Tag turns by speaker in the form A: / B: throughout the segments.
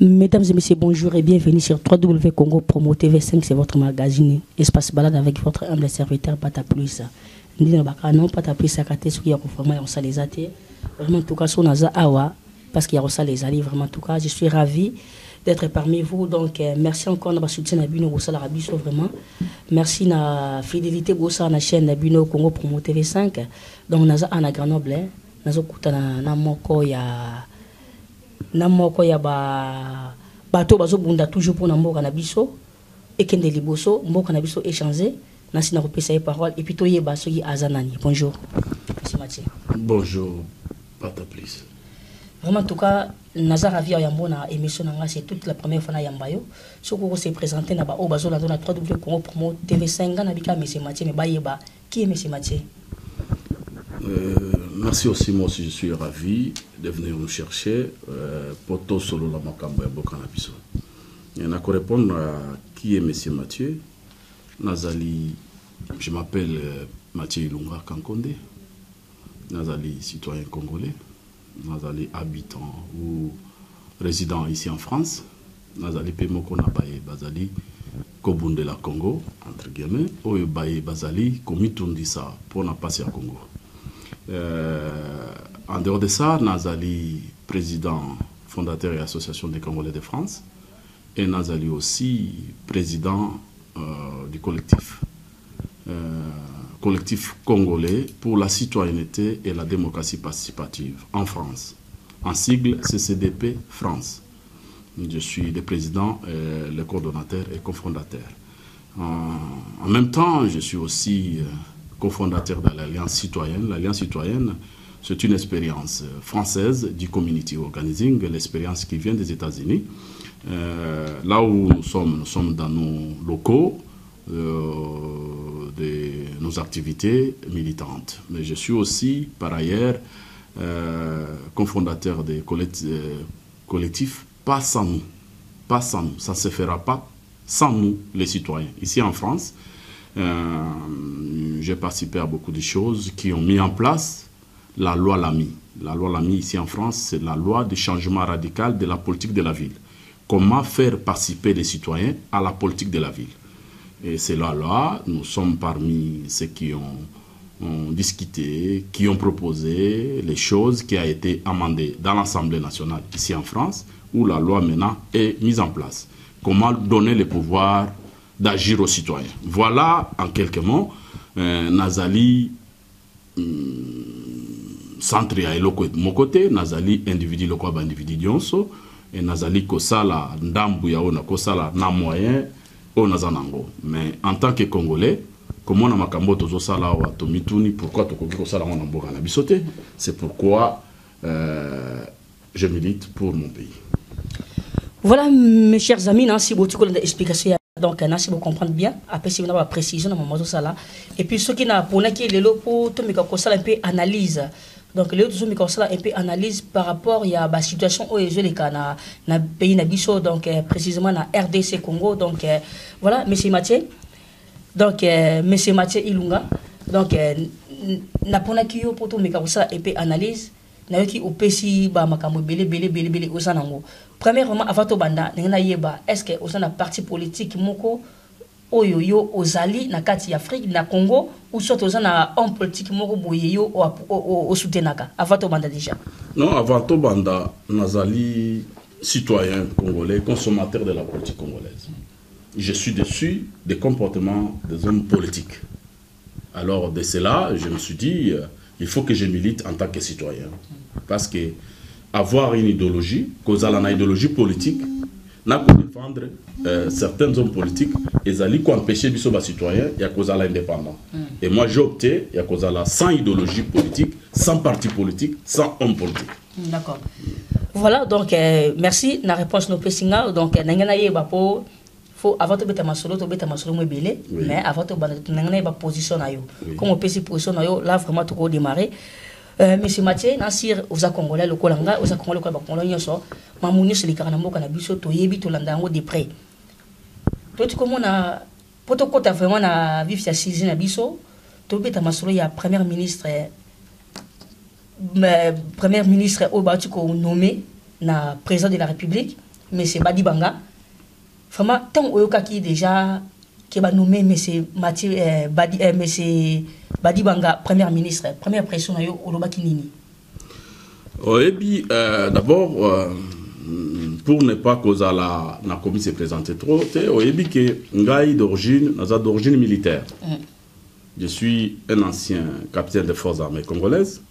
A: Mesdames et messieurs, bonjour et bienvenue sur www Congo Promo TV5, c'est votre magazine Espace Balade avec votre humble serviteur Pata Plus. Non, Pata Plus, vraiment, en tout cas, son Naza Awa, parce qu'il y a aussi les alliés, vraiment, en tout cas, je suis ravi d'être parmi vous. Donc, merci encore de votre soutien à Bino Bossa Rabiso, vraiment. Merci de la fidélité de la chaîne Bino Congo Promo TV5. Donc, Naza Ana Grenoble, Naza Koutana Namoko ya. Namoko ya bato bazo bunda toujours pour namboka na biso ekende liboso mboka na biso échanger nasi na kopesa ye parole et puis toyeba soki azanani. Bonjour monsieur Mathieu.
B: Bonjour Pata Plus.
A: Vraiment en tout cas Nazar ravi ya mbona émission nanga c'est toute la première fois na yambayo soko ko se présenter na ba o bazo la na 3W Congo Promo TV5 na bika monsieur Mathieu mais bayeba qui est monsieur Mathieu.
B: Merci aussi, moi aussi je suis ravi de venir nous chercher pour tout solo la makambo ya boka na biso. Et na ko répondre à qui est monsieur Mathieu. Nazali, je m'appelle Mathieu Ilunga Kankonde. Nazali citoyen congolais. Nazali habitant ou résident ici en France. Nazali Pemoko Nabaye Bazali Kobunde la Congo entre guillemets. Oyo Baye Bazali Komitundisa pour na passer à Congo. En dehors de ça, Nazali, président fondateur et association des Congolais de France, et Nazali aussi président du collectif congolais pour la citoyenneté et la démocratie participative en France, en sigle CCDP France. Je suis le président, le coordonnateur et cofondateur. En même temps, je suis aussi cofondateur de l'Alliance citoyenne. L'Alliance citoyenne, c'est une expérience française du community organizing, l'expérience qui vient des États-Unis. Là où nous sommes dans nos locaux de nos activités militantes. Mais je suis aussi, par ailleurs, cofondateur des collectifs Pas sans nous. Pas sans nous. Ça ne se fera pas sans nous, les citoyens. Ici en France, j'ai participé à beaucoup de choses qui ont mis en place la loi Lamy. La loi Lamy ici en France, c'est la loi de changement radical de la politique de la ville. Comment faire participer les citoyens à la politique de la ville. Et c'est la loi, nous sommes parmi ceux qui ont discuté, qui ont proposé les choses qui ont été amendées dans l'Assemblée nationale ici en France, où la loi maintenant est mise en place. Comment donner le pouvoir d'agir aux citoyens. Voilà, en quelques mots, Nazali, centre ya eloko de mon côté, Nazali, individu loko ba individu dionso, et Nazali kosala ndambu ya ona kosala na moyen o nazanango. Mais en tant que Congolais, comme on a makambo tozo sala wa tomituni, pourquoi tokoki kosala on mboka na bisote? C'est pourquoi je milite pour mon pays.
A: Voilà mes chers amis, si vous avez des explications. Donc, si vous comprenez bien, après, si vous avez une précision, et puis, ce qui n'a pas pour tout un peu analyse. Donc, les autres un peu analyse par rapport à la situation où les dans le pays Nabiso, donc précisément dans RDC Congo. Donc, voilà, M. Mathieu. Donc, M. Mathieu Ilunga. Donc, n'a pas pour tout un peu analyse. Na yoki opesi ba makambo belé osanango. Premièrement avant to banda ngena yeba est-ce que osana parti politique moko oyo yo ozali na kati Afrique na Congo ou soit osana homme politique moko boye yo o soutenaka avant to banda déjà.
B: Non, avant to banda nazali citoyen congolais, consommateur de la politique congolaise. Je suis déçu des comportements des hommes politiques. Alors de cela, je me suis dit il faut que je milite en tant que citoyen. Parce que avoir une idéologie, cause à la idéologie politique, n'a qu'à défendre certains hommes politiques, et à empêcher les citoyens, il y a cause à l'indépendant. Et moi j'ai opté, il y a cause à la sans idéologie politique, sans parti politique, sans homme politique.
A: D'accord. Voilà, donc merci. La réponse nous pessinga. Donc, faut avant de mettre ma solo, mais avant de mettre ma position na yo. Comme on peut se position na yo, là vraiment tout redémarrer. Monsieur Mathieu, Nassir, aux Congolais, le Kolanga, aux Congolais, le Congolais, Mamouni, c'est les Karanamo, Canabiso, Toyebi, Tolandango, des prêts. Toi, tu comment on a, pour ton côté, vraiment, à vivre cette saison à Bisso, Tobé Tamasolo, il y a premier ministre au Batuko nommé, na président de la République. M. Badi Banga. Vraiment, tant que déjà qui va nommer M. Badi Banga, Premier ministre, première pression au Lobakinini.
B: Oui, d'abord, pour ne pas causer la commission se présenter trop, oui, que Ngaï d'origine militaire. Je suis un ancien capitaine des forces armées congolaises.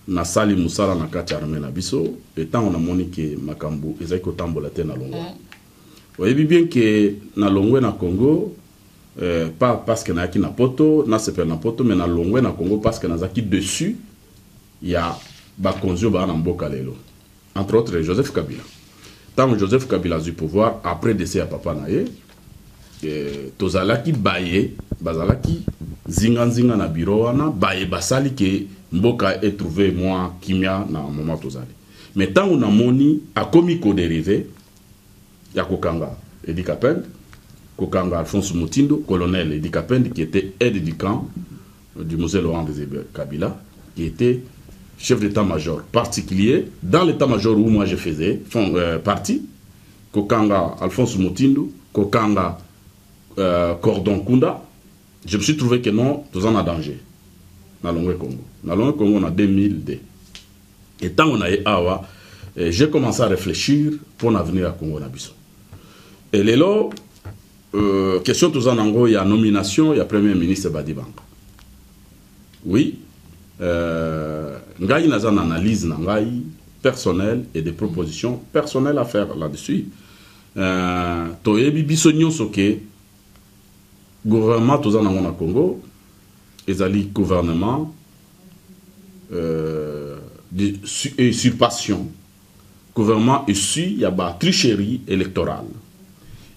B: Nasali Moussala na kati armée na biso étant on a moniqué makambu ezaki kotambola te na longo. Oyebi bien que na longo na Congo pas parce que na ki na poto na sepel na poto mais na longo na Congo parce que nazaki dessus il y a bakonzio ba na mboka lelo entre autres Joseph Kabila. Tant Joseph Kabila du pouvoir après décès à papa na ye tozalaki baye bazalaki zinga na bureau wana baye basali ke mboka est trouvé moi kimia na moment tozali mais tant on a moni a komi ko dérivé ya kokanga Edi Kapende kokanga Alphonse Mutindo colonel Edi Kapende qui était aide du camp du Moselle Laurent Désiré Kabila qui était chef d'état-major particulier dans l'état-major où moi je faisais partie kokanga Alphonse Mutindo kokanga Cordon Kunda. Je me suis trouvé que non, tous en a danger. Dans le Congo. Dans le Congo, on a 2002. Et tant on a eu Awa, j'ai commencé à réfléchir pour l'avenir à Congo Nabiso. Et là, question tous en ango, il y a nomination, il y a Premier ministre Badi Banga. Oui. Ngaï n'a une analyse Ngaï personnelle et des propositions personnelles à faire là-dessus. Toyebi Bissonio Soke. Gouvernement tous en Angola Congo, ils allaient gouvernement de usurpation, gouvernement issu il y a ba tricherie électorale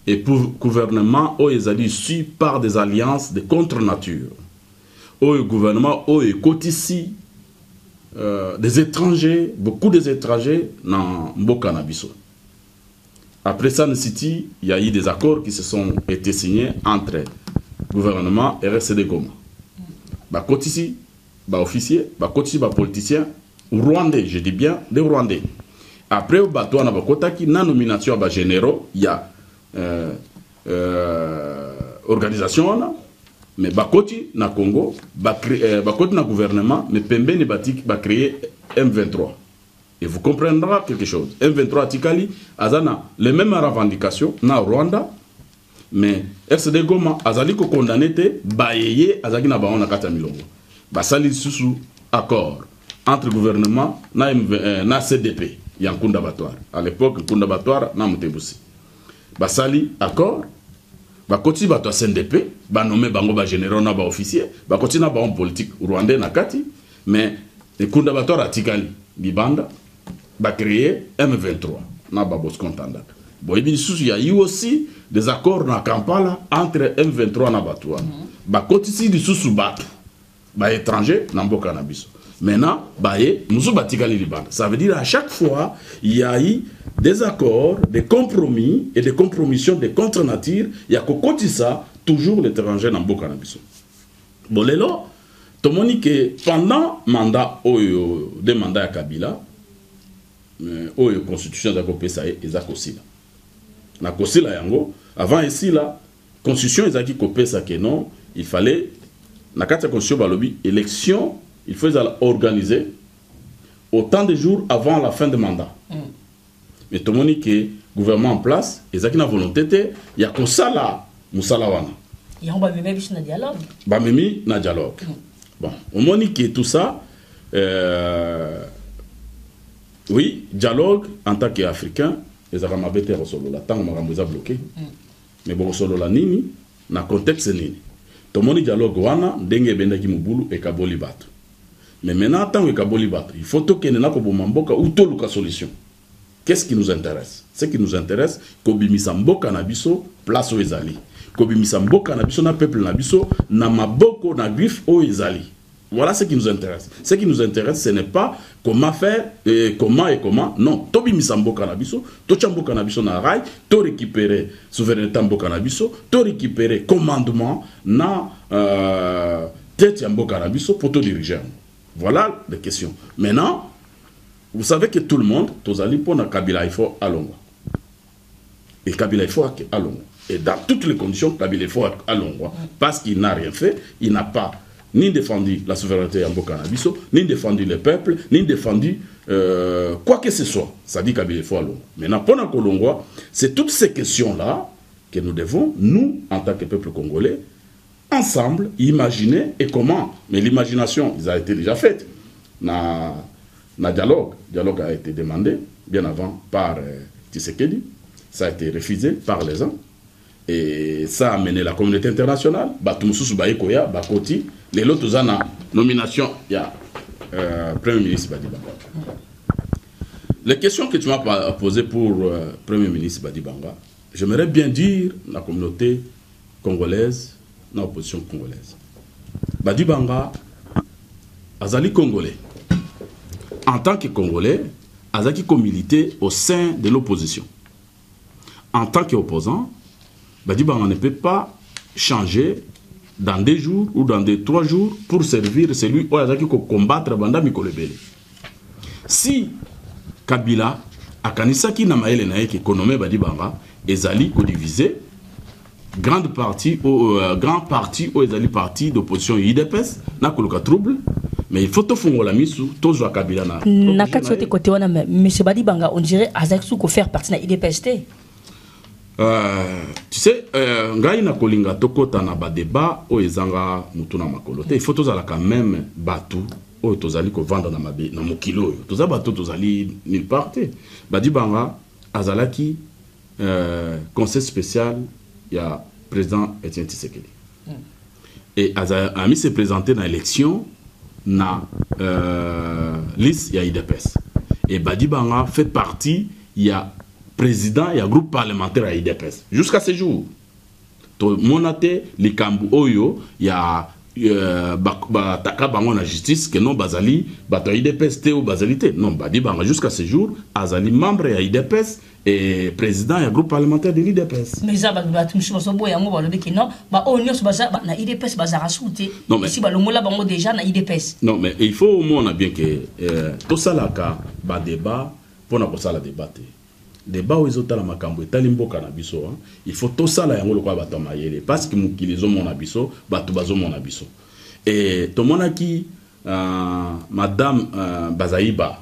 B: et pour gouvernement où ils allaient issu par des alliances de contre-nature, où le gouvernement où il cotici des étrangers, beaucoup des étrangers dans Mboka Nabiso. Après ça, il y a eu des accords qui se sont été signés entre gouvernement et RCD Goma. Bah ici, bah officier, bah ici, bah politicien, rwandais, je dis bien des rwandais. Après, bah toi, na bakota qui na nomination bah généraux, il y a organisation mais bah na Congo, bah na gouvernement, mais pembe ne batik bah créer M23. Et vous comprendrez quelque chose. M23 Tikali, azana les mêmes revendications na Rwanda. Mais RCD Goma azali ko condamné te bayeye azaki na baona kata milongo basali susu accord entre gouvernement na CDP Yankunda Batoire à l'époque Nkunda Batoire na Mutebusi basali accord bakoti bato CNDP ba nommé bango ba généraux na ba officier bakoti na ba homme politique rwandais na kati mais Nkunda Batoire atikali bibanda ba créer M23 na ba bos contanda. Bon, il y a eu aussi des accords dans Kampala entre M23 et Nabatouan. Bah, quand ici, du sous-bat, bah, étranger, Namboka Nabiso. Maintenant, bah, nous batikali liban. Ça veut dire à chaque fois, il y a eu des accords, des compromis et des compromissions de contre-nature. Il y a que ça, toujours l'étranger Namboka Nabiso. Bon, là, tout le monde que pendant mandat, des mandats à Kabila, la constitution de la COPESA est aussi là. Na kosila yango avant ici la constitution ezaki kopesa que non il fallait na kati ya constitution balobi élection il faut organiser autant de jours avant la fin de mandat. Mais tout le monde que gouvernement en place ezaki na volonté te ya kosala musala wana
A: yango ba memi na dialogue
B: ba memi na dialogue. Bon au moment que tout ça oui dialogue en tant qu'Africain les aramabete resolola tant makambo eza bloqué mais bon resolola nini na contexte nini tomoni dialogue wana ndenge bendaki mubulu e kaboli bato mais maintenant tant que kaboli bato il faut que na ko bomba mboka ou to luka solution. Qu'est-ce qui nous intéresse? Ce qui nous intéresse ko bimisa mboka na biso place o ezali ko bimisa mboka na biso na peuple na biso na maboko na griffe o ezali. Voilà ce qui nous intéresse. Ce qui nous intéresse, ce n'est pas comment faire, comment. Non. Tobi misambo canabiso, tochambo canabiso na rail, to récupérer souveraineté mbo canabiso, to récupérer commandement na tête mbo canabiso pour te diriger. Voilà les questions. Maintenant, vous savez que tout le monde, Tozali pour Kabila il faut à Longwa. Et Kabila il faut à Longwa. Et dans toutes les conditions, Kabila il faut à Longwa. Parce qu'il n'a rien fait, il n'a pas ni défendu la souveraineté en Bokanabiso, ni défendu le peuple, ni défendu quoi que ce soit. Ça dit Kabila il faut à Longwa. Maintenant, pendant Kolongwa, c'est toutes ces questions-là que nous devons, nous, en tant que peuple congolais, ensemble, imaginer et comment. Mais l'imagination, ils ont été déjà faite. Dialogue a été demandé bien avant par Tshisekedi. Ça a été refusé par les uns. Et ça a amené la communauté internationale. Batumsusu Baïkoya, Bakoti. Les autres ont nomination, il y a Premier ministre Badi Banga. Les questions que tu m'as posées pour Premier ministre Badi Banga, j'aimerais bien dire la communauté congolaise, l'opposition congolaise. Badi Banga, Azali Congolais. En tant que Congolais, Azaki milité au sein de l'opposition. En tant qu'opposant, Badi Banga ne peut pas changer dans 2 jours ou dans 3 jours pour servir celui qui a combattre Banda Mikolebele. Si Kabila a kanisaki na maele na yeke konome Badi Banga ezali ko diviser grand parti ou ezali parti d'opposition UDPS na koluka trouble. Mais il faut tout faire la mise tout zo Kabila na.
A: Na kati yote côté wana monsieur Badi Banga on dirait azaki ko faire partie na UDPS.
B: Tu sais, ngai na kolinga tokota na ba débat o ezanga mutuna makolote. Il faut tous ala quand même batu o tozali ko vendre na mabe na mokilo. Toza batu tozali nulle part. Badi Banga azalaki conseil spécial il y a président Etienne Tshisekedi. Et a mis se présenter dans l'élection na liste ya IDPS. Et Badi Banga fait partie il y a président et un groupe parlementaire à IDPS. Jusqu'à ce jour, monate les Kambu Oyo, il y a taka bango na justice que non bazali bato IDPS te ou bazalité. Non, Badi Banga jusqu'à ce jour, azali membre à IDPS et président et un groupe parlementaire de l'IDPS.
A: Mais ça va tout monsieur Boso boya mo balobi que non, ba onyo so baza na IDPS bazara souté. Non mais si ba lomola bango déjà na IDPS.
B: Non mais il faut au moins bien que tout ça là ka ba débat pour na ko ça la débattre. Débat où ils ont la makambo et talimboka na biso, il faut tout ça là yango lokwa bato mayele parce que mukilizo mon abiso, bato bazo mon abiso. Et to monaki madame Bazaïba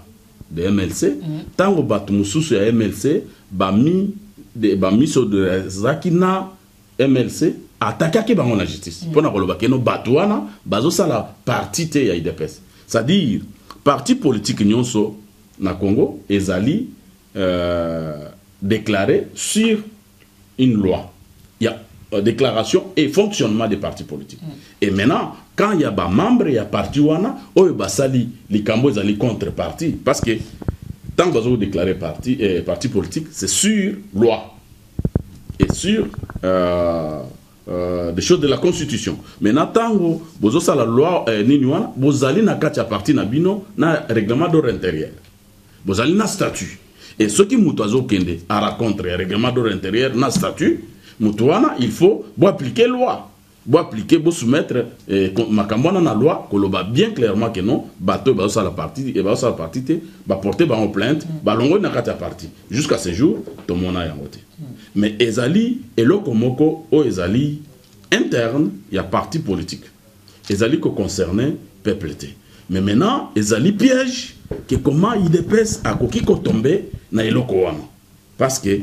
B: de MLC, tango bato mususu ya MLC ba mi so de Zakina MLC attaquer bango na justice. Pona koloba keno bato wana bazo sala parti te ya IDPS. C'est-à-dire parti politique nyonso na Congo ezali déclaré sur une loi. Il y a déclaration et fonctionnement des partis politiques. Et maintenant, quand il y a des membres, il y a parti wana, ou basali, les cambos zali contre parti, parce que tant que vous déclarez parti politique, c'est sur loi et sur des choses de la Constitution. Maintenant, tant que vous avez la loi ninuana, vous allez na katia parti na bino na règlement d'ordre intérieur. Vous allez na statut. Et ce qui moutoiseau kende à raconter règlement d'ordre intérieur na statut, moutouana, il faut appliquer loi. Appliquer, soumettre makambona na loi, koloba bien clairement que non, bateau ba la partie et ba la partie te, ba porter ba en plainte, ba longo na kata partie. Jusqu'à ce jour, tout le monde a yangote. Mais ezali et lokomoko o ezali interne, il y a parti politique. Ezali ko concerné peuple te. Mais maintenant, ezali piège que comment IDPS a koki ko tomber na eloko wana. Parce que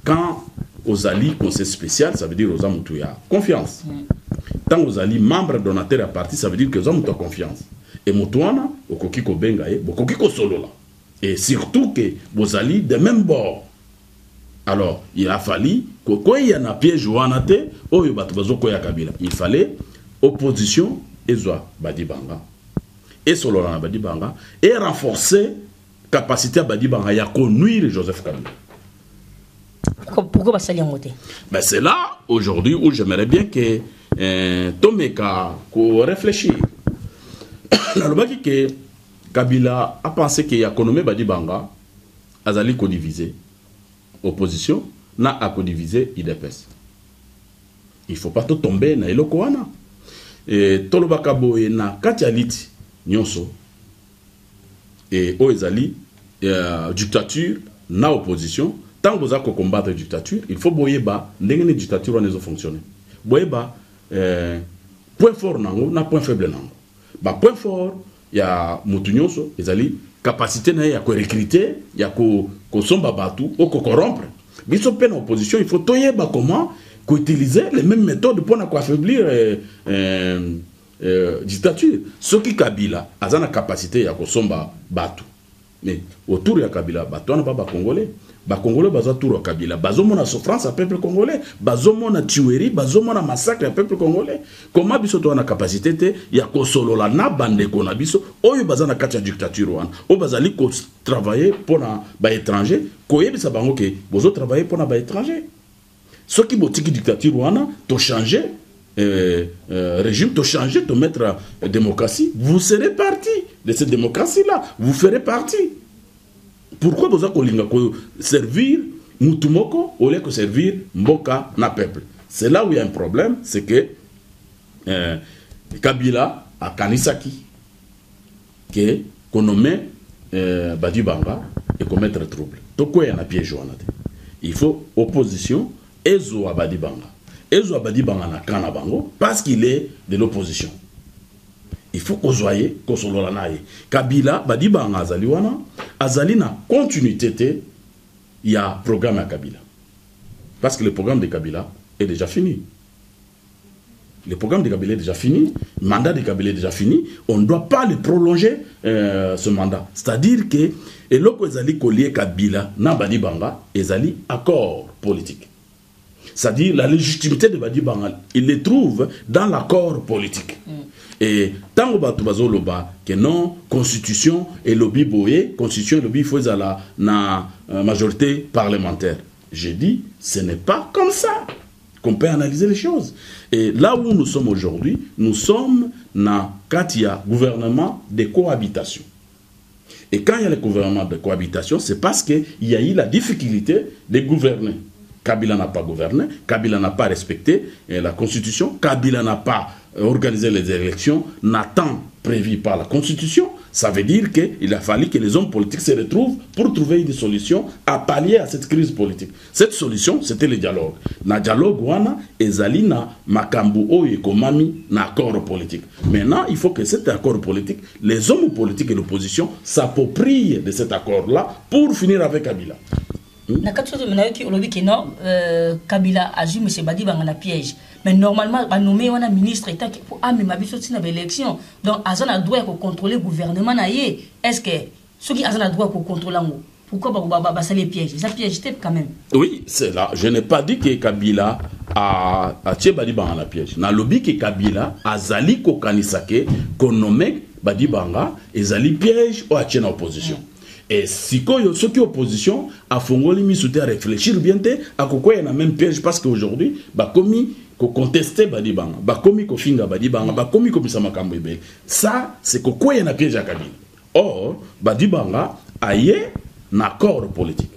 B: quand aux alliés conseil spécial, ça veut dire aux hommes y a confiance. Tant aux alliés membres donateurs à parti, ça veut dire que aux hommes ont confiance. Et Moutouana, au Kokiko Bengaye, au Kokiko Solola. Et surtout que vos alliés de même bord. Alors, il a fallu que quand il y a un piège ou un athée, il fallait opposition et Zoa Badi Banga et Solola Badi Banga et renforcer la capacité à Badi Banga à conduire Joseph Kabila.
A: Pourquoi pas salir en côté?
B: Ben c'est là, aujourd'hui, où j'aimerais bien que Tomeka réfléchisse. Que Kabila a pensé qu'il y a économie Badi Banga, Azali ko divisé, opposition, na a ko divisé IDPS. Il ne faut pas tout tomber na eloko wana. Et Tolobaka boye na katialiti nyonso. et au ezali dictature na opposition tant que vous avez combattre la dictature il faut boyeba ndenge dictature on les fonctionner boyeba point fort nango na point faible nango ba point fort ya mutu nyonso ezali capacité na ya ko recruter ya ko somba batu ou ko corrompre biso pe na opposition il faut toyeba comment ko utiliser les mêmes méthodes pour na affaiblir dictature ce qui Kabila a la capacité ya ko somba batu mais autour ya Kabila batu na ba congolais baza tour au Kabila bazomona souffrance à peuple congolais bazomona tuerie bazomona massacre à peuple congolais comment biso to na capacité te ya ko solola na bande ko na biso oyo bazana kati ya dictature wana o bazali ko travailler pour na ba étranger ko yebisa bango ke bozo travailler pour na ba étranger ce qui botiki dictature wana to changer régime, de changer, de mettre démocratie, vous serez parti de cette démocratie-là. Vous ferez partie. Pourquoi vous avez servir Moutumoko au lieu de servir Mboka na peuple? C'est là où il y a un problème, c'est que Kabila a Kanisaki, qu'on nomme Badi Banga et qu'on mette trouble. Donc, il y a un piège. Il faut opposition et Zoa Badi Banga. Ezo Badi Banga na kana bango parce qu'il est de l'opposition. Il faut qu'on soit qu'on soit là. Kabila Badi Banga azali wana azali na continuité il y a programme à Kabila. Parce que le programme de Kabila est déjà fini. Le programme de Kabila est déjà fini, le mandat de Kabila est déjà fini, on ne doit pas le prolonger ce mandat. C'est-à-dire que et loko ezali collier Kabila na Badi Banga ezali accord politique. C'est-à-dire la légitimité de Badi Banga, il les trouve dans l'accord politique. Et tant que Batubazo Loba, que non, constitution et lobby boye, constitution et lobby faut la majorité parlementaire. J'ai dit, ce n'est pas comme ça qu'on peut analyser les choses. Et là où nous sommes aujourd'hui, nous sommes dans Katia, gouvernement de cohabitation. Et quand il y a le gouvernement de cohabitation, c'est parce qu'il y a eu la difficulté de gouverner. Kabila n'a pas gouverné, Kabila n'a pas respecté la Constitution, Kabila n'a pas organisé les élections, n'a tant prévu par la Constitution. Ça veut dire qu'il a fallu que les hommes politiques se retrouvent pour trouver une solution à pallier à cette crise politique. Cette solution, c'était le dialogue. Na dialogue, wana, ezali na makambu oye komami na accord politique. Maintenant, il faut que cet accord politique, les hommes politiques et l'opposition s'approprient de cet accord-là pour finir avec Kabila.
A: Na kati soto menayo ki olobi ki non Kabila aju monsieur Badi Banga na piège mais normalement ba nommé wana ministre état pour amema biso tina ba élection donc azana droit ko contrôler gouvernement na ye est-ce que ceux qui azana droit ko contrôler ngo pourquoi ba ça les pièges ça piège type quand même. Oui,
B: c'est là, je n'ai pas dit que Kabila a tie Badi Banga na piège na lobi que Kabila azali ko kanisake ko nommé Badi Banga ezali piège ou a tie na opposition. Et si ceux qui opposition a fongoli mi souté à réfléchir bien te à quoi il y a même piège parce qu'aujourd'hui bah commis ko contester Badi Banga bah commis ko finga Badi Banga bah commis ko bisa makambo ebe ça c'est quoi il y a piège à Kabila. Or Badi Banga aye na accord politique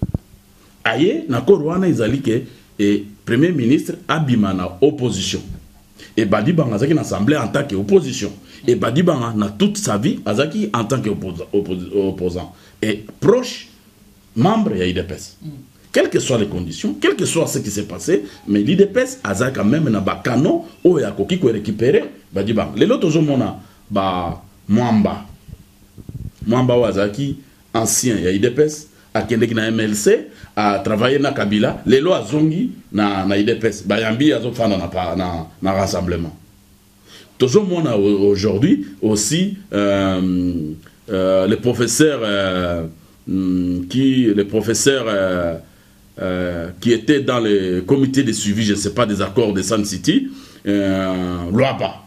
B: aye na accord wana izali ke et premier ministre abima na opposition et Badi Banga zaki na assemblée en tant qu'opposition et Badi Banga na toute sa vie azaki en tant qu'opposant et proche membre de l'IDPS. Quelles que soient les conditions, quel que soit ce qui s'est passé, mais l'IDPS a quand même un canon où il y a qui récupéré. Les autres gens Mwamba Wazaki, ancien de l'IDPS, a Kendek na MLC, a travaillé na Kabila, les lois zongi na IDPS, Bayambi a fait na rassemblement. Tout le monde aujourd'hui aussi. Le professeur qui était dans le comité de suivi, je ne sais pas, des accords de Sun City, Loaba.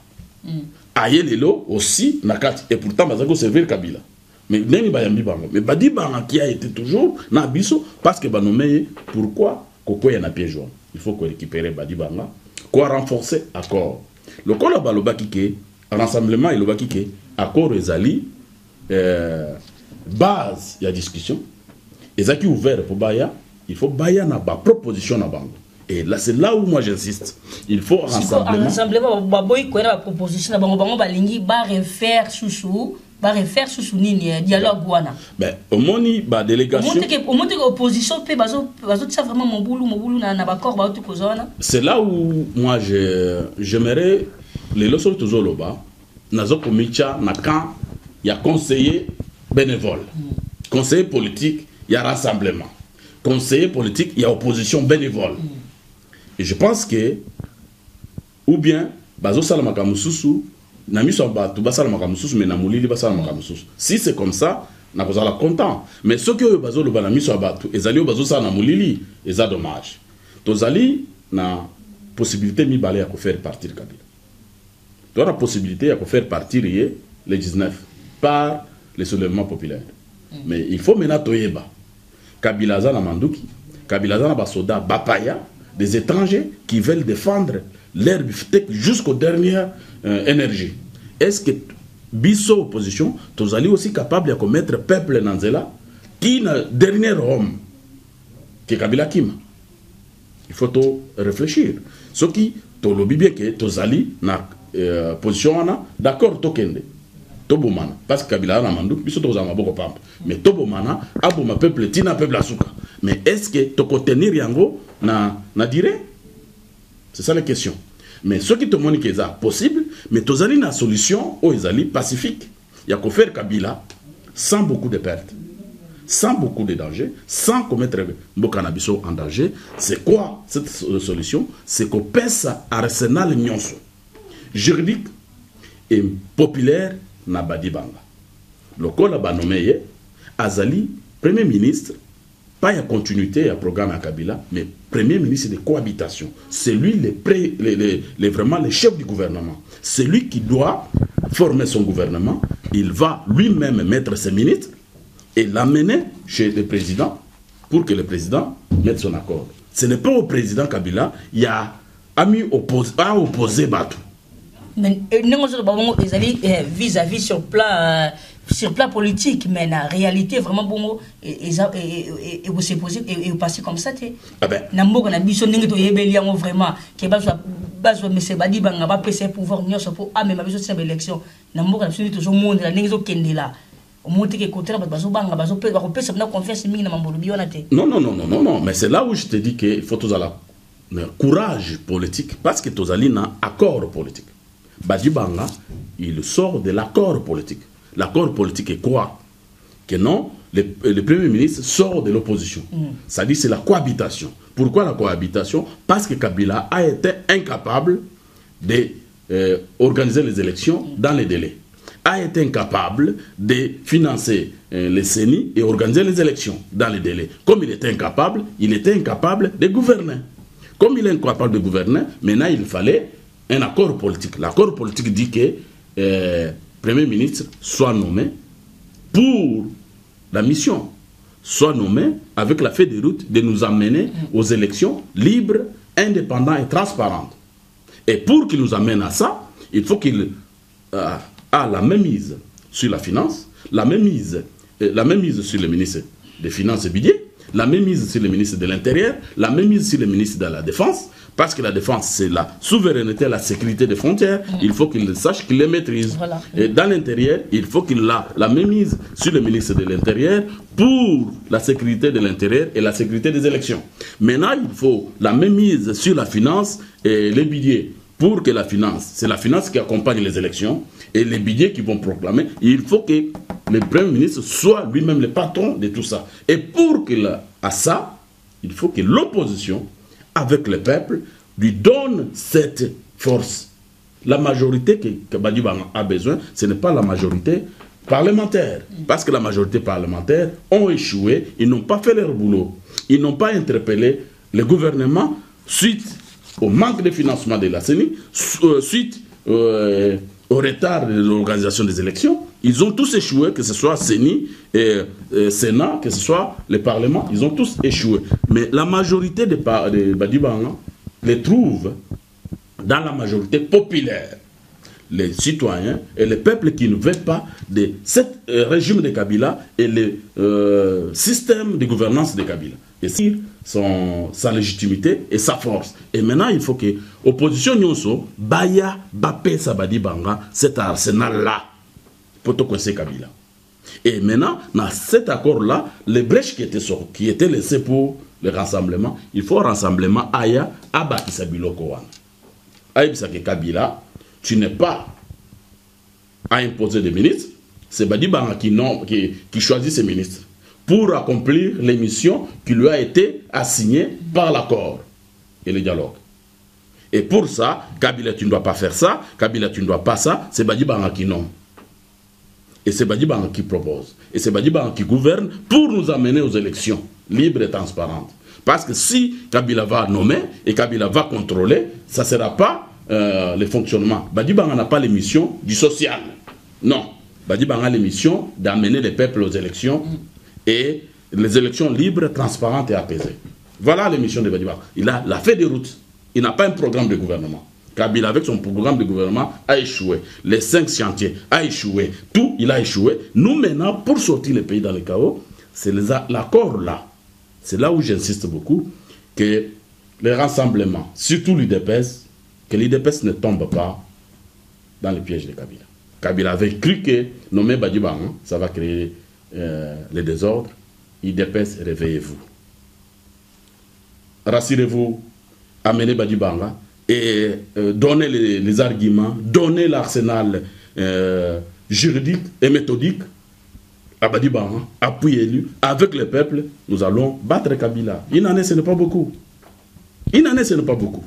B: Ayelelo aussi, et pourtant, Bazako servir Kabila. Mais Badi Banga qui a été toujours na biso parce que Banomé, pourquoi Koko y a un piège. Il faut qu'on récupère Badi Banga, qu'on renforce l'accord. Le col a l'obakike, rassemblement et l'obakike, accord ezali. Base il y a discussion et ça qui est ouvert pour Baya il faut Baya na ba proposition na bango et là c'est là où moi j'insiste il faut rassemblement
A: ba boy ko na proposition na bango ba lingi ba refaire chouchou va refaire sous nini dialogue wana.
B: Ben au moni ba délégation.
A: Au monte que opposition peut bazo ça vraiment mon boulot na bakor ba tout kozona.
B: C'est là où moi j'aimerais les leçons toujours là-bas. Nazo komicha na quand il y a conseiller bénévole. Conseiller politique, il y a rassemblement. Conseiller politique, il y a opposition bénévole. Et je pense que ou bien bazo salamaka mususu na miso ba tu ba salamaka mususu mais na mulili ba salamaka mususu. Si c'est comme ça, na kozala content. Mais ce que bazo lo ba na miso ba tu ezali o bazo sa na mulili, eza dommage. Tozali na possibilité mi balé à faire partir Kabila. Tu as la possibilité à faire partir les 19 par les soulèvements populaires. Mais il faut maintenant toyeba. Kabila za na manduki, Kabila za na basoda bapaya, des étrangers qui veulent défendre leur biftec jusqu'aux dernières énergies. Est-ce que biso opposition, tozali aussi capable de commettre peuple nanzela qui na dernier homme que Kabila kima? Il faut réfléchir. Ce qui tolobi bien que tozali na position ana d'accord tokende. Tobomana parce que Kabila na mandou biso tozama boko pampa. Mais tobomana aboma peuple tina peuple asuka. Mais est-ce que toko tenir yango na dire? C'est ça la question. Mais ce qui te montre que c'est possible, mais tozali na solution au ezali pacifique. Il y a qu'à faire Kabila sans beaucoup de pertes, sans beaucoup de dangers, sans commettre Mbokanabiso en danger. C'est quoi cette solution? C'est qu'on pèse arsenal nyonso juridique et populaire na badibanga. Le col a nommé Azali, Premier ministre, pas en continuité à programme à Kabila, mais Premier ministre de cohabitation. C'est lui vraiment le chef du gouvernement. C'est lui qui doit former son gouvernement. Il va lui-même mettre ses ministres et l'amener chez le président pour que le président mette son accord. Ce n'est pas au président Kabila, il y a opposé Batou.
A: Mais nous avons vis-à-vis sur plan politique, mais la réalité vraiment bon et vous s'est posé et vous passez comme ça
B: ah ben
A: n'ambo na biso ndenge to yebeliamo vraiment que bazo monsieur badi banga ba pc pouvoir nyonso pour amener ma biso cette élection n'ambo na biso toujours monde la ndenge zo kende là au monte que côté bazo banga bazo pe ba pesa na confiance mingi na mambolo biona te.
B: Non, mais c'est là où je te dis que il faut tous la courage politique parce que tozali na accord politique. Badi banga il sort de l'accord politique. L'accord politique est quoi? Que non, le Premier ministre sort de l'opposition. Ça dit c'est la cohabitation. Pourquoi la cohabitation? Parce que Kabila a été incapable d'organiser les élections dans les délais. A été incapable de financer les CENI et organiser les élections dans les délais. Comme il était incapable de gouverner. Comme il est incapable de gouverner, maintenant il fallait un accord politique. L'accord politique dit que Premier ministre soit nommé pour la mission, soit nommé avec la feuille de route de nous amener aux élections libres, indépendantes et transparentes. Et pour qu'il nous amène à ça, il faut qu'il a la même mise sur la finance, la même mise sur le ministre des Finances et Budget, la même mise sur le ministre de l'Intérieur, la même mise sur le ministre de la Défense, parce que la défense, c'est la souveraineté, la sécurité des frontières. Il faut qu'il sache qu'il les maîtrise. Voilà. Et dans l'intérieur, il faut qu'il ait la même mise sur le ministre de l'Intérieur pour la sécurité de l'intérieur et la sécurité des élections. Maintenant, il faut la même mise sur la finance et les budgets pour que la finance, c'est la finance qui accompagne les élections et les budgets qui vont proclamer. Il faut que le Premier ministre soit lui-même le patron de tout ça. Et pour qu'il ait ça, il faut que l'opposition avec le peuple, lui donne cette force. La majorité que Badiba a besoin, ce n'est pas la majorité parlementaire. Parce que la majorité parlementaire ont échoué, ils n'ont pas fait leur boulot. Ils n'ont pas interpellé le gouvernement suite au manque de financement de la CENI, suite au retard de l'organisation des élections. Ils ont tous échoué, que ce soit CENI et Sénat, que ce soit le Parlement, ils ont tous échoué. Mais la majorité de Badibanga les trouve dans la majorité populaire. Les citoyens et le peuple qui ne veulent pas de ce régime de Kabila et le système de gouvernance de Kabila. Et c'est sa légitimité et sa force. Et maintenant, il faut que l'opposition Nyonso, Baya, Bapé, Sabadi Banga, cet arsenal-là. pour te coincer Kabila. Et maintenant, dans cet accord-là, les brèches qui étaient laissées pour le rassemblement, il faut un rassemblement Aya, Abakisa Biloko Wana. Aïbisa Kabila, tu n'es pas à imposer des ministres, c'est Badi Banga qui choisit ses ministres pour accomplir les missions qui lui a été assignées par l'accord et le dialogue. Et pour ça, Kabila, tu ne dois pas faire ça, Kabila, tu ne dois pas ça, c'est Badi Banga qui nomme. Et c'est Badi Banga qui propose. Et c'est Badi Banga qui gouverne pour nous amener aux élections libres et transparentes. Parce que si Kabila va nommer et Kabila va contrôler, ça ne sera pas le fonctionnement. Badi Banga n'a pas les missions du social. Non. Badi Banga a les missions d'amener les peuples aux élections et les élections libres, transparentes et apaisées. Voilà les missions de Badi Banga. Il a la feuille de route. Il n'a pas un programme de gouvernement. Kabila, avec son programme de gouvernement, a échoué. Les 5 chantiers a échoué. Tout, il a échoué. Nous, maintenant, pour sortir le pays dans le chaos, c'est l'accord là. C'est là où j'insiste beaucoup, que les rassemblements, surtout l'UDPS, que l'UDPS ne tombe pas dans le piège de Kabila. Kabila avait cru que nommer Badi Banga, ça va créer le désordre. UDPS, réveillez-vous. Rassurez-vous, amenez Badi Banga et donnez les arguments, donnez l'arsenal juridique et méthodique à Badi Banga, appuyez-lui, avec le peuple, nous allons battre Kabila. Une année, ce n'est pas beaucoup. Une année, ce n'est pas beaucoup.